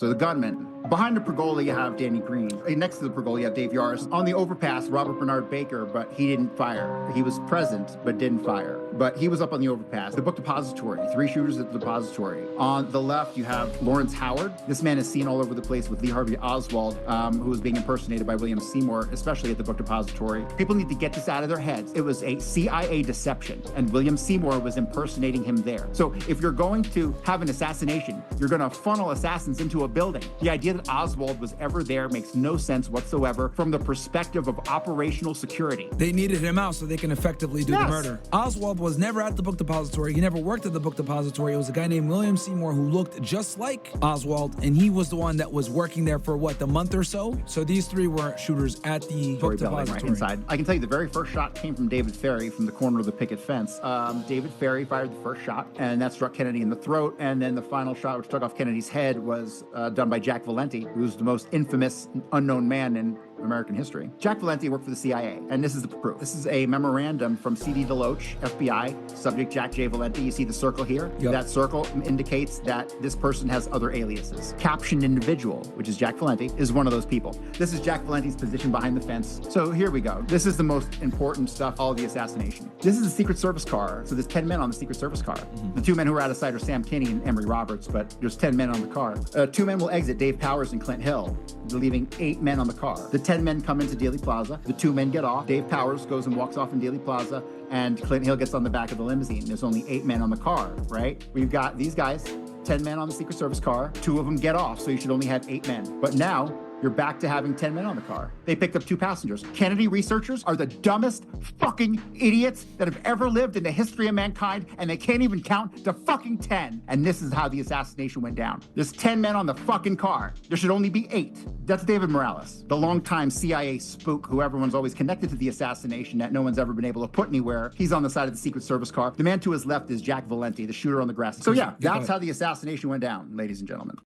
So the gunman. Behind the pergola, you have Danny Green. Next to the pergola, you have Dave Yaris. On the overpass, Robert Bernard Baker, but he didn't fire. He was present, but didn't fire. But he was up on the overpass. The book depository, 3 shooters at the depository. On the left, you have Lawrence Howard. This man is seen all over the place with Lee Harvey Oswald, who was being impersonated by William Seymour, especially at the book depository. People need to get this out of their heads. It was a CIA deception, and William Seymour was impersonating him there. So if you're going to have an assassination, you're going to funnel assassins into a building. The idea that Oswald was ever there makes no sense whatsoever from the perspective of operational security. They needed him out so they can effectively do the murder. Oswald was never at the book depository. He never worked at the book depository. It was a guy named William Seymour who looked just like Oswald, and he was the one that was working there for, what, a month or so? So these 3 were shooters at the book depository. Right inside. I can tell you the very first shot came from David Ferry from the corner of the picket fence. David Ferry fired the first shot, and that struck Kennedy in the throat, and then the final shot, which took off Kennedy's head, was done by Jack Valenti, who's the most infamous unknown man in American history. Jack Valenti worked for the CIA, and this is the proof. This is a memorandum from C.D. DeLoach, FBI, subject Jack J. Valenti. You see the circle here? Yep. That circle indicates that this person has other aliases. Captioned individual, which is Jack Valenti, is one of those people. This is Jack Valenti's position behind the fence. So here we go. This is the most important stuff, all of the assassination. This is a Secret Service car. So there's 10 men on the Secret Service car. The 2 men who are out of sight are Sam Kinney and Emory Roberts, but there's 10 men on the car. 2 men will exit, Dave Powers and Clint Hill, leaving 8 men on the car. The 10 men come into Dealey Plaza. The 2 men get off. Dave Powers goes and walks off in Dealey Plaza, and Clint Hill gets on the back of the limousine. There's only 8 men on the car, right? We've got these guys, 10 men on the Secret Service car. 2 of them get off, so you should only have 8 men. But now, you're back to having 10 men on the car. They picked up 2 passengers. Kennedy researchers are the dumbest fucking idiots that have ever lived in the history of mankind, and they can't even count to fucking 10. And this is how the assassination went down. There's 10 men on the fucking car. There should only be 8. That's David Morales, the longtime CIA spook who everyone's always connected to the assassination that no one's ever been able to put anywhere. He's on the side of the Secret Service car. The man to his left is Jack Valenti, the shooter on the grass. So yeah, that's how the assassination went down, ladies and gentlemen.